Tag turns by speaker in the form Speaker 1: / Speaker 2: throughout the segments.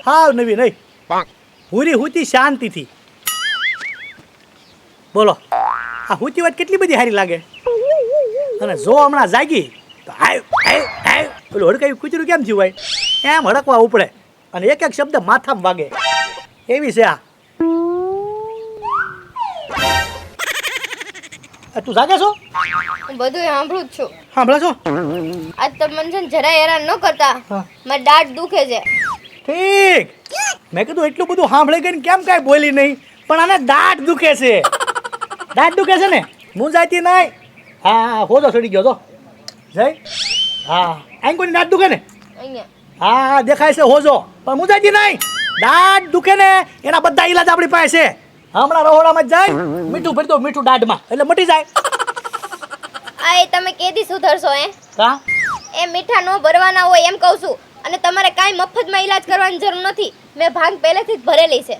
Speaker 1: હાવ નવી નહીં હુરી હુતી શાંતિથી બોલો આ હુતી વાત કેટલી બધી સારી લાગે અને જો હમણાં જાગી તો પેલું હડકાયું કૂતરું કેમ જીવાય એમ હડકવા ઉપડે અને એક એક શબ્દ માથામાં વાગે એવી છે આ તું જાગે છો
Speaker 2: હું બધું સાંભળું જ છું.
Speaker 1: સાંભળે છો
Speaker 2: આજ તો મને છે ને જરાય હેરાન ન કરતા. મારી દાઢ દુખે છે.
Speaker 1: ઠીક મેં કીધું એટલું બધું સાંભળી ગઈ કેમ કાંઈ બોલી નહીં પણ આને દાઢ દુખે છે દાઢ દુખે છે ને હું જાતી નહીં હા હોજો ચડી ગયો તો જય હા આંકોની દાઢ દુખે ને
Speaker 2: અહીંયા
Speaker 1: હા દેખાય છે હોજો પણ હું જાતી નહીં દાઢ દુખે ને એના બધા ઈલાજ આપણી પાસે છે હમણાં રહોડામાં જાય મીઠું ભરી દો મીઠું દાઢમાં એટલે મટી જાય
Speaker 2: આ એ તમે કેદી સુધરશો
Speaker 1: હા
Speaker 2: એ મીઠા નો ભરવાના હોય એમ કહું છું. અને તમારે કાંઈ મફતમાં ઈલાજ કરવાની જરૂર નથી. મેં ભાંગ પહેલેથી જ ભરેલી છે.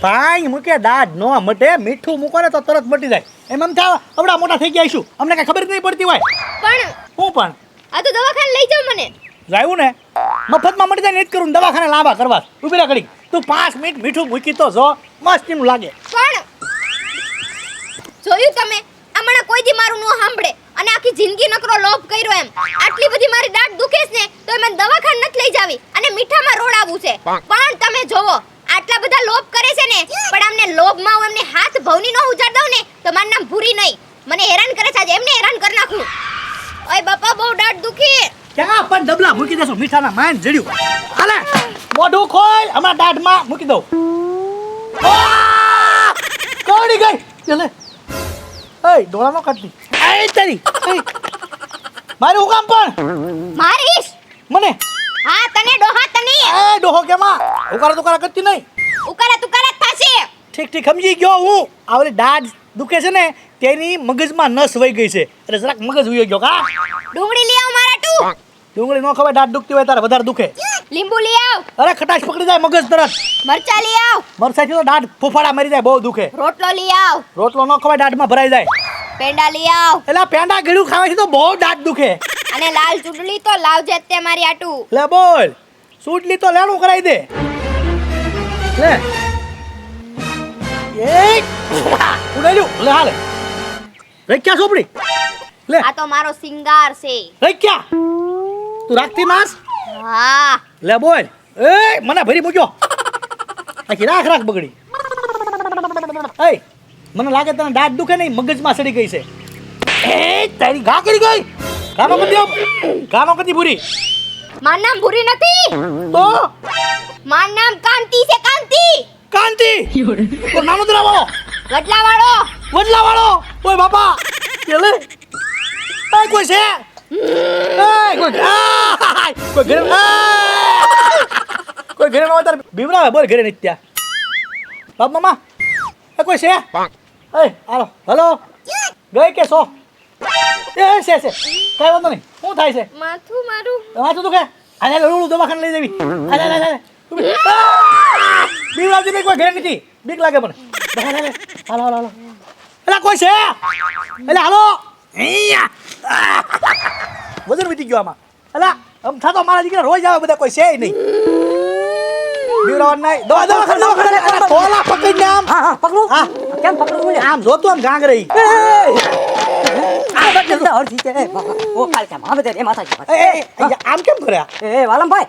Speaker 1: ભાઈ મૂકે દાઢ નો મટે મીઠું મૂકો ને તો તરત મટી જાય એમ થાય આપણા મોટા થઈ ગયા છું અમને કઈ ખબર જ નહીં પડતી હોય
Speaker 2: પણ
Speaker 1: હું પણ
Speaker 2: આ તો દવાખાને લઈ જાવ મને.
Speaker 1: જાયું ને મફતમાં મટી જાય ને જ કરું ને દવાખાને લાંબા કરવા ઉભી રહે ઘડી તું 5 મિનિટ મીઠું મૂકી તો જો મસ્તીનું લાગે
Speaker 2: પણ જોયું તમે હમણાં કોઈ દી મારું નો સાંભળે અને આખી જિંદગી નકરો લોભ કર્યો એમ. આટલી બધી મારી દાઢ દુખે છે ને તો મને દવાખાને નથી લઈ જાવી અને મીઠામાં રોડાવું છે. પણ તમે જોવો આટલા બધા લોભ કરે છે ને પણ આમને લોભમાં હું એમને હાથ ભવની નો ઉજાડ દઉં ને તો મારું નામ ભૂરી નહીં. મને હેરાન કરે છે આજે એમને હેરાન કરી નાખું. ઓય બાપા બહુ દાઢ દુખી.
Speaker 1: ક્યાં પણ ડબલા મૂકી દેશો મીઠાના માન જડ્યું હાલે મોઢું ખોલ હમણાં દાઢમાં મૂકી દઉં કોડી ગઈ ચલે એય ડોળાનો કાઢી એ તારી મારી હું કામ પણ
Speaker 2: મારીશ
Speaker 1: મને
Speaker 2: હા તને ડોહા તને
Speaker 1: એ ડોહો કેમાં ઉકારા તુકારા કરતી નહીં
Speaker 2: ઉકારા તુકારા થાશે.
Speaker 1: ઠીક ઠીક સમજી ગયો હું આ ઓલી દાઢ દુખે છે ને તેની મગજમાં નસ વહી ગઈ છે એટલે જરાક મગજ ઉઈ ગયો કા
Speaker 2: ડુંગળી લઈ આવ મારા ટુ.
Speaker 1: ડુંગળી નો ખવાય દાઢ દુખતી હોય તારે વધારે દુખે
Speaker 2: લીંબુ લઈ આવ.
Speaker 1: અરે ખટાશ પકડી જાય મગજ તરત
Speaker 2: મરચા લઈ આવ.
Speaker 1: મરસાથી તો દાઢ ફૂફાડા મારી જાય બહુ દુખે
Speaker 2: રોટલો લઈ આવ.
Speaker 1: રોટલો નો ખવાય દાઢમાં ભરાઈ જાય
Speaker 2: પેંડા લઈ આવ.
Speaker 1: એટલે પેંડા ગળ્યું ખાવાથી તો બહુ દાઢ દુખે
Speaker 2: અને લાલ ચૂંટણી તો લાવજે તે મારી આટુ.
Speaker 1: લે બોલ સૂટલી તો લેણું કરાવી દે લે એ ઉડાડ્યું લે હાલે રખ્યા સોપડી લે
Speaker 2: આ તો મારો સિંગાર છે.
Speaker 1: રખ્યા તું રાખતી માસ
Speaker 2: હા
Speaker 1: લે બોલ એ મને ભરી મૂક્યો આખી રાખ બગડી એ મને લાગે તને દાઢ દુખે નહીં મગજમાં સડી ગઈ છે એ તારી ઘા કરી ગઈ ગાનો કદી ભૂરી
Speaker 2: મારું નામ ભૂરી નથી
Speaker 1: તો
Speaker 2: મારું નામ કાંતિ છે. કાંતિ
Speaker 1: તો નાનો દરા વાળો વડલા વાળો ઓય બાપા કેલે એ કોઈ છે એ કોઈ ઘરે કોઈ ઘરે નો તાર બીવરાવે બોલ ઘરે નિત્યા બાપ મામા એ કોઈ છે એ હાલો હલો ગઈ કે સો એ છે કઈ વાંધો નહીં શું થાય છે
Speaker 2: માથું મારું
Speaker 1: માથું દુખે આને લોડું દવાખાને લઈ જવી હાલે બીવરાવજી નહીં કોઈ ઘરે નથી બીક લાગે મને હાલો એલા કોઈ છે એલા હાલો વજન વીતી ગયો આમાં એલા આમ થતો મારા દીકરા રોજ આવે બધા કોઈ છે નહીં બીવરાવન નહીં દવાખાને તોલા પકડીને આમ
Speaker 3: હા પકડું હા કેમ પકડું
Speaker 1: આમ જોતું આમ ગાંગ રહી આમ કેમ કર્યા
Speaker 3: વાલમભાઈ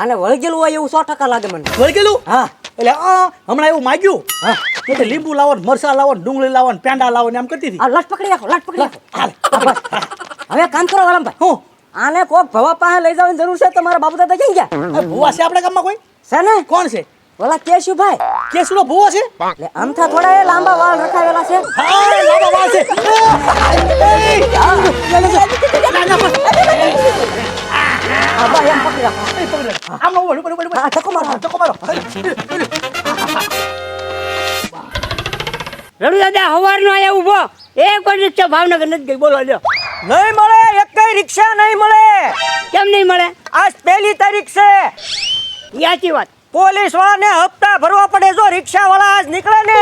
Speaker 3: આને વળગેલું હોય એવું 100% લાગે મને
Speaker 1: વળગેલું
Speaker 3: હા
Speaker 1: એટલે હમણાં એવું માગ્યું કે લીંબુ લાવો મરસા લાવો ડુંગળી લાવો પેંડા લાવો ને આમ કરતી હતી
Speaker 3: આ લટ પકડી રાખો હવે કામ કરો વાલમભાઈ
Speaker 1: હું
Speaker 3: આને કોક ભવા પાસે લઈ જવાની જરૂર છે તમારા બાપુ દાદા ક્યાં ગયા
Speaker 1: ભૂવા છે આપણા ગામમાં કોઈ
Speaker 3: છે ને
Speaker 1: કોણ છે
Speaker 3: ઓલા કેશુભાઈ
Speaker 1: કેસુનો ભૂવો છે
Speaker 3: એટલે આમથા થોડા એ લાંબા વાળ રખાવેલા છે
Speaker 1: હા લાંબા વાળ છે આમ ધક્કો મારો
Speaker 4: રણુ દાદા હવારનો આયા ઊભો એક વાર રિક્ષા ભાવનગર નથી ગઈ બોલો લ્યો
Speaker 3: નહીં મળે એકય રિક્ષા નહીં મળે
Speaker 4: કેમ નહીં મળે
Speaker 3: આજ 1 તારીખ છે
Speaker 4: સાચી વાત
Speaker 3: પોલીસ વાળાને હપ્તા ભરવા પડે જો રિક્ષા વાળા આજ નીકળે ને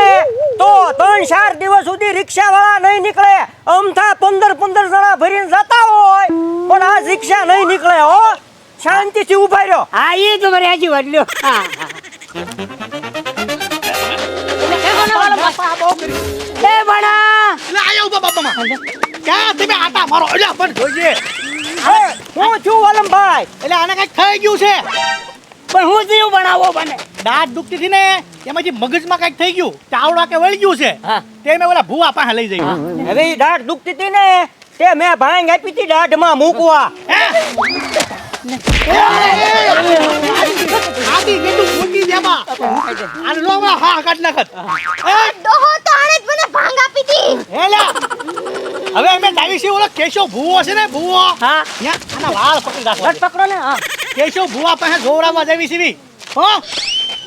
Speaker 3: તો 3-4 દિવસ સુધી રિક્ષા વાળા નહીં નીકળે અમથા 15 જણા ભરીને જતા હોય પણ આજ રિક્ષા નહીં નીકળે હો શાંતિથી ઉભા રહ્યો
Speaker 4: હા એ તો મારી સાચી વાત લ્યો હા એ ભણા
Speaker 1: એટલે આયા ઉભા બાપામાં ક્યાં તમે આટા મારો એટલે પણ જોઈએ
Speaker 3: હું છું વલમભાઈ.
Speaker 1: એટલે આને કઈક થઈ ગયું છે
Speaker 4: પણ હું જીવ બનાવો બને
Speaker 1: દાંત દુખતી હતી ને એમાંથી મગજમાં કઈક થઈ ગયું ચાવડા કે વળી ગયું છે
Speaker 4: હા.
Speaker 1: તે મેં ઓલા ભૂવા પાસે લઈ જઈ
Speaker 3: હવે ઈ દાઢ દુખતી હતી ને તે મેં ભાંગ આપી હતી દાઢમાં મૂકવા.
Speaker 1: આથી કેટલું મૂકી દેવા આને લો હમણાં હા કાઢ નાખત
Speaker 2: ડોહો તો આણે જ મને ભાંગ આપી દી.
Speaker 1: હેલા હવે અમે જાવી છીએ ઓલો કેશવ ભૂવો છે ને ભૂવો
Speaker 4: હા
Speaker 1: ત્યાં આના વાળ પકડી રાખો
Speaker 4: બસ પકડો ને હા
Speaker 1: કેશવ ભૂવા પાસે જોવરાવા જાવી છીએ હો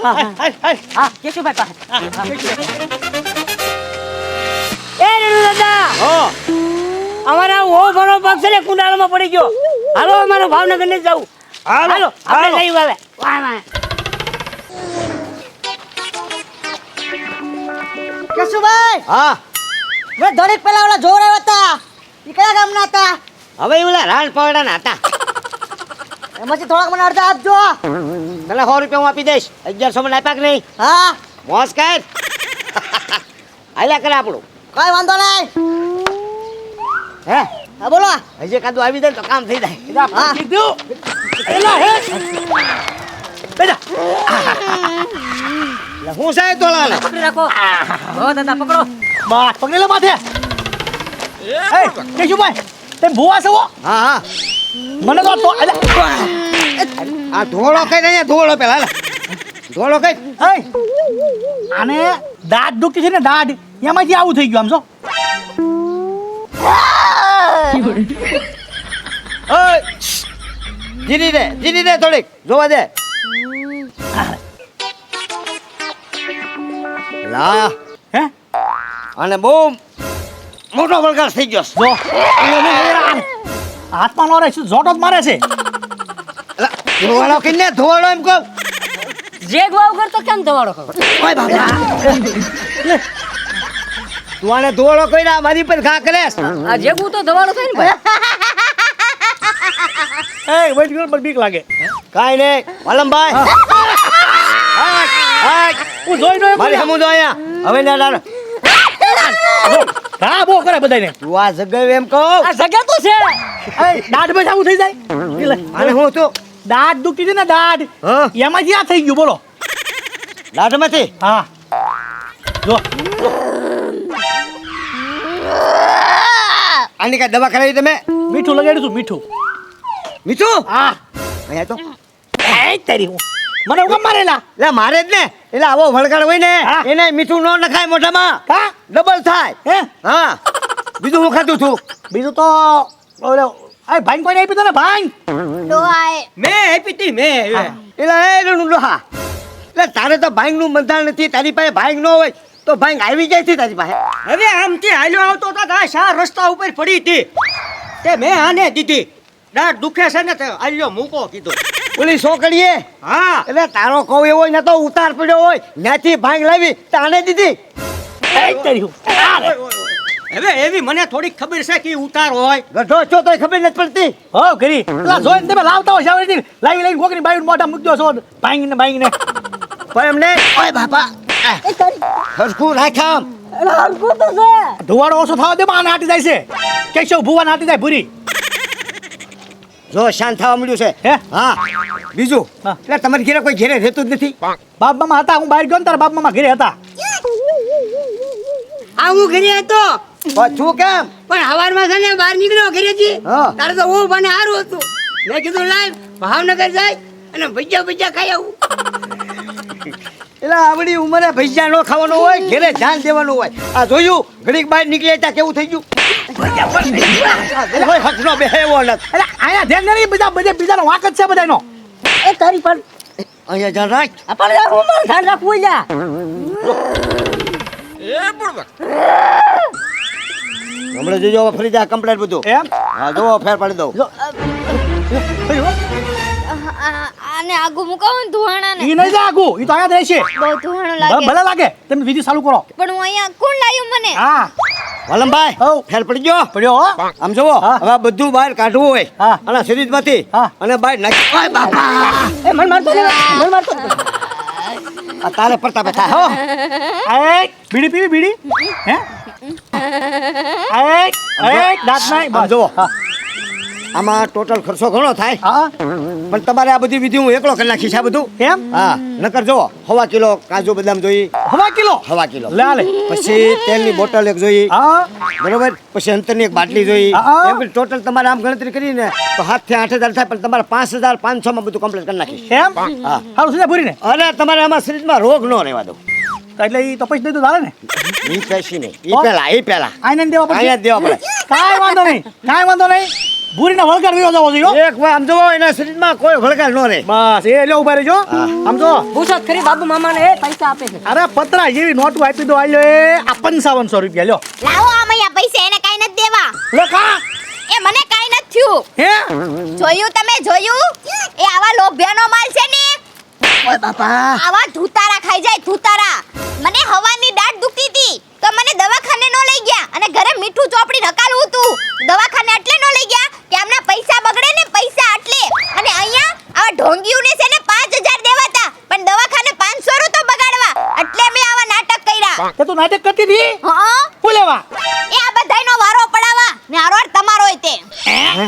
Speaker 4: હા,
Speaker 1: હાય, હાય, હાય.
Speaker 4: હા કેશુભાઈ પાસે
Speaker 1: હા, કેશવ.
Speaker 4: એ રેણુ દાદા
Speaker 3: હો
Speaker 4: અમારા ઓ ભરો પગ છે ને કુંડાળામાં પડી ગયો હાલો અમારે ભાવનગર ને જવું હાલો આપણે
Speaker 3: હાલો.
Speaker 4: જઈએ હવે વાહ વાહ
Speaker 5: કેશુભાઈ
Speaker 3: હા
Speaker 5: મેં ધડીક પેલા ઓલા જોવરાવ્યા હતા ઈ કયા ગામના હતા
Speaker 3: હવે ઈ ઓલા રાણ પવડાના હતા.
Speaker 5: એમાંથી થોડાક મને અડધા આપજો
Speaker 3: તને 100 રૂપિયા હું આપી દઈશ. 1100 મને આપ્યા કે નહીં?
Speaker 5: હા
Speaker 3: મોસ કર. આલ્યા કરે આપણું.
Speaker 5: કઈ વાંધો નહીં
Speaker 3: હે
Speaker 5: હા બોલો
Speaker 3: હજી કાદું આવી જાય ને તો કામ થઈ જાય.
Speaker 5: હા
Speaker 1: કીધું એલા હે બેટા
Speaker 3: એટલે હું સાહેબ તોલાને
Speaker 4: પકડી રાખો હો દાદા પકડો
Speaker 1: બસ પકડી લે માથે એ કેશુભાઈ તે ભૂવા છે હો
Speaker 3: હા હા
Speaker 1: મને તો એટલે
Speaker 3: આ ધોળો કઈ અહીંયા ધોળો પેલા હાલે. ધોળો કઈ
Speaker 1: એ આને દાઢ દુખતી છે ને દાઢ એમાંથી આવું થઈ ગયું આમ છો
Speaker 3: ઓય જીરી દે થોડીક જોવા દે. લા
Speaker 1: હે
Speaker 3: અને બહુ મોટો વળગાડ થઈ ગયો છે.
Speaker 1: જો હાથમાં નો રહે શું જોટો જ મારે છે
Speaker 3: અલા, ધોવાળો કઈને ધોવાળો એમ કહું.
Speaker 4: જેગ વાવ કરતો કેમ ધવાડો ખબર
Speaker 3: ઓય બાબા તું આને ધોવાળો કઈરા મારી પર ઘા કરેસ.
Speaker 4: આ જેગું તો ધવાડો થાય ને ભાઈ
Speaker 1: એ વેઇટ કર પર બીક લાગે
Speaker 3: કાઈ નહીં વાલમભાઈ
Speaker 1: હું જોઈ જોઈ
Speaker 3: મારી હમું જો અહીંયા હવે ના ના
Speaker 1: હા બો કરે બધાને
Speaker 3: તું આ જગ્યાએ એમ કહું
Speaker 4: આ જગ્યા તો છે
Speaker 1: એ દાઢ માં આવું થઈ જાય
Speaker 3: અને હું તું
Speaker 1: દાઢ દુખતી છે ને દાઢ
Speaker 3: હા
Speaker 1: એમાંથી આ થઈ ગયું બોલો
Speaker 3: લાટમાંથી
Speaker 1: હા જો
Speaker 3: આની કાંઈ દવા કરાવી તમે
Speaker 1: મીઠું લગાડ્યું છું મીઠું
Speaker 3: મીઠું
Speaker 1: હા
Speaker 3: અહીંયા તો
Speaker 1: એ તારી હું મને ઉગમ મારેલા
Speaker 3: એટલે મારે જ ને એટલે આવો વળગાડ હોય ને
Speaker 1: હા.
Speaker 3: એને મીઠું ન નખાય મોઢામાં
Speaker 1: હા
Speaker 3: ડબલ થાય
Speaker 1: હે
Speaker 3: હા બીજું હું ખાધું છું
Speaker 1: બીજું તો ઓલે આ ભાઈ કોઈને આપી દો ને ભાઈ
Speaker 2: ડોહાએ
Speaker 3: મેં આપી હતી મેં એટલે એ ડોહા એટલે તારે તો ભાંગનું બંધાણ નથી તારી પાસે ભાંગ ન હોય તો ભાંગ આવી જાય છે તારી પાસે.
Speaker 5: હવે આમથી હાલ્યો આવતો તો આ શા રસ્તા ઉપર પડી હતી તે મેં આને દીધી દાઢ દુખે છે ને તે હાલ્યો મૂકો કીધું
Speaker 3: ઓલી છોકરીએ
Speaker 5: હા
Speaker 3: એટલે તારો કહું એવો હોય ને તો ઉતાર પડ્યો હોય ત્યાંથી ભાંગ લાવી તાને દીધી.
Speaker 1: એ તારી હું
Speaker 5: હવે એવી મને થોડીક ખબર છે કે ઈ ઉતાર હોય
Speaker 3: ગઢો છો તોય ખબર નથી પડતી.
Speaker 1: હો કરી પેલા જોઈને તમે લાવતા હોય સાવરથી લાવી લઈને ગોકની બાયું મોઢા મૂકી દો છો ભાંગીને ભાંગીને
Speaker 3: પણ એમને ઓય બાપા હરખું રાખામ
Speaker 1: ધુવાડો ઓછો થવા દે આને હાટી જાય છે કેશવ ભુવાને હાટી જાય ભૂરી
Speaker 3: જો શાંત થવા મળ્યું છે
Speaker 1: હે
Speaker 3: હા બીજું
Speaker 1: હા.
Speaker 3: એટલે તમારી ઘરે કોઈ ઘરે રહેતું જ નથી.
Speaker 1: બાપ મામા હતા હું બહાર ગયો ને તારા બાપ મામા ઘરે હતા
Speaker 4: આ હું ઘરે હતો
Speaker 3: શું કેમ
Speaker 4: પણ હવારમાં છે ને બહાર નીકળ્યો ઘરેથી
Speaker 3: હા.
Speaker 4: તારે તો હું મને હારું હતું મેં કીધું લાવ ભાવનગર જાય અને ભજીયા ખાઈ આવું
Speaker 3: એટલે આવડી ઉંમરે ભૈયા નો ખાવાનો હોય ઘરે ધ્યાન દેવાનું હોય આ જોયું ઘડીક બહાર નીકળ્યા ત્યાં કેવું થઈ ગયું કોઈ હકનો બેહેવો નથી.
Speaker 1: એટલે આયા ધ્યાન નહીં બધા બધે બીજાનો વાંક જ છે બધાનો
Speaker 4: એ તારી પણ
Speaker 3: અહીંયા ધ્યાન રાખ
Speaker 4: આપણે યાર હું મારું ધ્યાન રાખવું જા
Speaker 3: હમણાં જોજો હવે ફરી જા કમ્પ્લેટ બધું
Speaker 1: એમ
Speaker 3: હા જો ફેર પાડી દઉં
Speaker 1: જો
Speaker 2: આને આગુ મુકાવો ને ધુવાણાને
Speaker 1: ઈ નહીં જાય આગું ઈ તો આયા જ રહેશે
Speaker 2: બહુ ધુવાણું લાગે
Speaker 1: ભલે લાગે તમે વિધિ ચાલુ કરો
Speaker 2: પણ હું અહીંયા કોણ લાવ્યું મને
Speaker 1: હા
Speaker 3: વાલમભાઈ
Speaker 1: હઉ.
Speaker 3: ફેર પડી ગયો
Speaker 1: પડ્યો હો
Speaker 3: આમ જોવો
Speaker 1: હા.
Speaker 3: હવે આ બધું બહાર કાઢવું હોય
Speaker 1: હા.
Speaker 3: અને શરીરમાંથી
Speaker 1: હા.
Speaker 3: અને બહાર નાખી ઓય બાપા
Speaker 4: એ મન મારતો ને મન મારતો ને.
Speaker 5: આ તારે પ્રતાપે થાય હો.
Speaker 1: એ બીડી પીવી બીડી હે એ દાંત નહીં
Speaker 5: આમ જુઓ આમાં ટોટલ ખર્ચો ઘણો થાય
Speaker 1: હા
Speaker 5: પણ તમારે આ બધી વિધિ હું એકલો કરી નાખીશ આ બધું
Speaker 1: કેમ
Speaker 5: હા નકર જુઓ 1/2 કિલો કાજુ બદામ જોઈએ
Speaker 1: હવા કિલો
Speaker 5: 1/2 કિલો
Speaker 1: લે લે
Speaker 5: પછી તેલની બોટલ એક જોઈએ
Speaker 1: હા
Speaker 5: બરોબર પછી અંતરની એક બાટલી જોઈએ
Speaker 1: હા.
Speaker 5: એમ ટોટલ તમારે આમ ગણતરી કરીને તો 7 થી 8,000 થાય પણ તમારે 5,500 માં બધું કમ્પ્લીટ કરી નાખીશ
Speaker 1: એમ
Speaker 5: હા.
Speaker 1: હારું સુધા પૂરી ને
Speaker 5: અને તમારે આમાં શરીરમાં રોગ ન રહેવા દો
Speaker 1: એટલે એ તપાસ દઈ તો ચાલે ને
Speaker 5: ઈ પેશી નહીં ઈ પહેલા
Speaker 1: આઈને દેવા પડશે
Speaker 5: અહીંયા જ દેવા પડે
Speaker 1: કાંઈ વાંધો નહીં ભૂરીને વળગાડ વિયો જવો જોઈએ
Speaker 5: એક વાર આમ જુઓ એના શરીરમાં કોઈ ભડકાલ ન રહે
Speaker 1: બસ એ લે ઉભા રહેજો આમ જો
Speaker 3: પૂછો ખરી બાબુ મામાને એ પૈસા આપે છે
Speaker 1: અરે પતરા જેવી નોટ આપી દો આલ્યો એ આ 5500 રૂપિયા લ્યો
Speaker 2: લાવો આમ અહીંયા પૈસા એને કાઈ નથી દેવા
Speaker 1: લે કા
Speaker 2: એ મને કાઈ નથી થયું
Speaker 1: હે
Speaker 2: જોયું તમે જોયું એ આવા લોભિયાનો માલ છે ને
Speaker 5: ઓય બાપા
Speaker 2: આવા ધૂતારા ખાઈ જાય ધૂતારા મને હવાની દાઢ દુખતી હતી તો મને દવાખાને નો લઈ ગયા અને ઘરે મીઠું ચોપડી રકાલું હતું દવાખાને એટલે નો લઈ ગયા કે આમના પૈસા બગડે ને પૈસા એટલે અને અહીંયા આવા ઢોંગીઓને છે ને 5000 દેવાતા પણ દવાખાને 500 રૂ તો બગાડવા એટલે મેં આવા નાટક કર્યા
Speaker 1: તે તું નાટક કરતી હતી
Speaker 2: હા
Speaker 1: હું લેવા
Speaker 2: એ આ બધાયનો વારો પડાવા ને હારો તમારોય તે
Speaker 1: હે